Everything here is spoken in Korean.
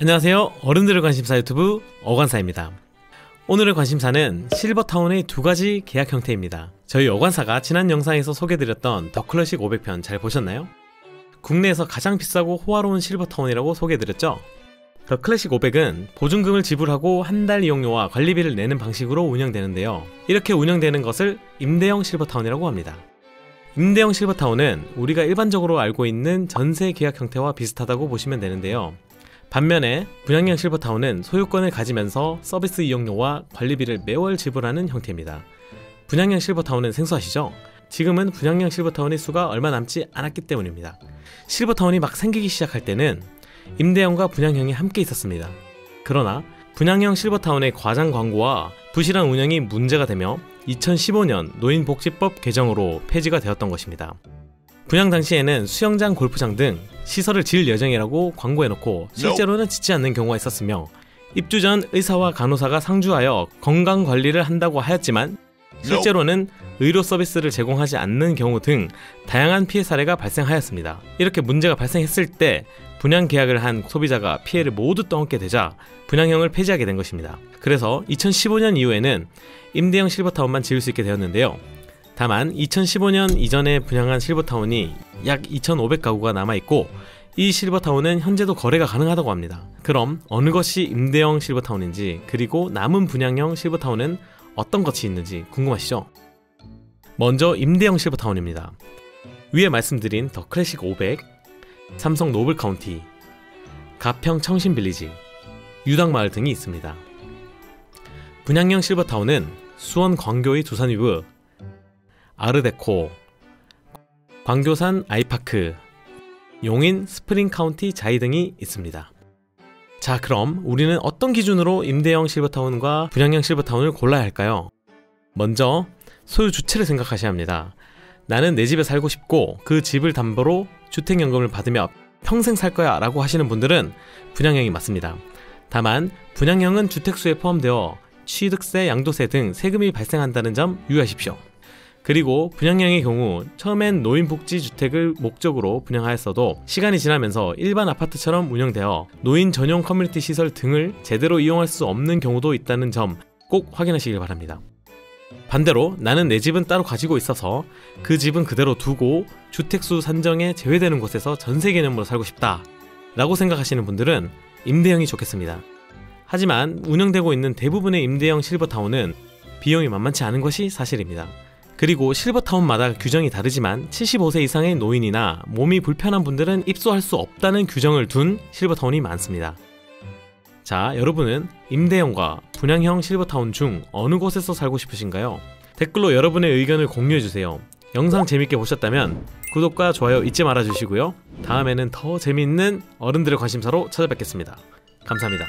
안녕하세요. 어른들의 관심사 유튜브 어관사입니다. 오늘의 관심사는 실버타운의 두 가지 계약 형태입니다. 저희 어관사가 지난 영상에서 소개해드렸던 더 클래식 500편 잘 보셨나요? 국내에서 가장 비싸고 호화로운 실버타운이라고 소개해드렸죠? 더 클래식 500은 보증금을 지불하고 한 달 이용료와 관리비를 내는 방식으로 운영되는데요. 이렇게 운영되는 것을 임대형 실버타운이라고 합니다. 임대형 실버타운은 우리가 일반적으로 알고 있는 전세 계약 형태와 비슷하다고 보시면 되는데요. 반면에 분양형 실버타운은 소유권을 가지면서 서비스 이용료와 관리비를 매월 지불하는 형태입니다. 분양형 실버타운은 생소하시죠? 지금은 분양형 실버타운의 수가 얼마 남지 않았기 때문입니다. 실버타운이 막 생기기 시작할 때는 임대형과 분양형이 함께 있었습니다. 그러나 분양형 실버타운의 과장 광고와 부실한 운영이 문제가 되며 2015년 노인복지법 개정으로 폐지가 되었던 것입니다. 분양 당시에는 수영장, 골프장 등 시설을 지을 예정이라고 광고해놓고 실제로는 짓지 않는 경우가 있었으며 입주 전 의사와 간호사가 상주하여 건강관리를 한다고 하였지만 실제로는 의료 서비스를 제공하지 않는 경우 등 다양한 피해 사례가 발생하였습니다. 이렇게 문제가 발생했을 때 분양 계약을 한 소비자가 피해를 모두 떠안게 되자 분양형을 폐지하게 된 것입니다. 그래서 2015년 이후에는 임대형 실버타운만 지을 수 있게 되었는데요. 다만 2015년 이전에 분양한 실버타운이 약 2,500가구가 남아있고 이 실버타운은 현재도 거래가 가능하다고 합니다. 그럼 어느 것이 임대형 실버타운인지, 그리고 남은 분양형 실버타운은 어떤 것이 있는지 궁금하시죠? 먼저 임대형 실버타운입니다. 위에 말씀드린 더 클래식 500, 삼성 노블 카운티, 가평 청신 빌리지, 유당마을 등이 있습니다. 분양형 실버타운은 수원 광교의 두산위브, 아르데코, 광교산 아이파크, 용인 스프링 카운티 자이 등이 있습니다. 자, 그럼 우리는 어떤 기준으로 임대형 실버타운과 분양형 실버타운을 골라야 할까요? 먼저 소유 주체를 생각하셔야 합니다. 나는 내 집에 살고 싶고 그 집을 담보로 주택연금을 받으며 평생 살 거야 라고 하시는 분들은 분양형이 맞습니다. 다만 분양형은 주택수에 포함되어 취득세, 양도세 등 세금이 발생한다는 점 유의하십시오. 그리고 분양형의 경우 처음엔 노인복지주택을 목적으로 분양하였어도 시간이 지나면서 일반 아파트처럼 운영되어 노인 전용 커뮤니티 시설 등을 제대로 이용할 수 없는 경우도 있다는 점 꼭 확인하시길 바랍니다. 반대로 나는 내 집은 따로 가지고 있어서 그 집은 그대로 두고 주택수 산정에 제외되는 곳에서 전세 개념으로 살고 싶다 라고 생각하시는 분들은 임대형이 좋겠습니다. 하지만 운영되고 있는 대부분의 임대형 실버타운은 비용이 만만치 않은 것이 사실입니다. 그리고 실버타운마다 규정이 다르지만 75세 이상의 노인이나 몸이 불편한 분들은 입소할 수 없다는 규정을 둔 실버타운이 많습니다. 자, 여러분은 임대형과 분양형 실버타운 중 어느 곳에서 살고 싶으신가요? 댓글로 여러분의 의견을 공유해주세요. 영상 재밌게 보셨다면 구독과 좋아요 잊지 말아주시고요. 다음에는 더 재미있는 어른들의 관심사로 찾아뵙겠습니다. 감사합니다.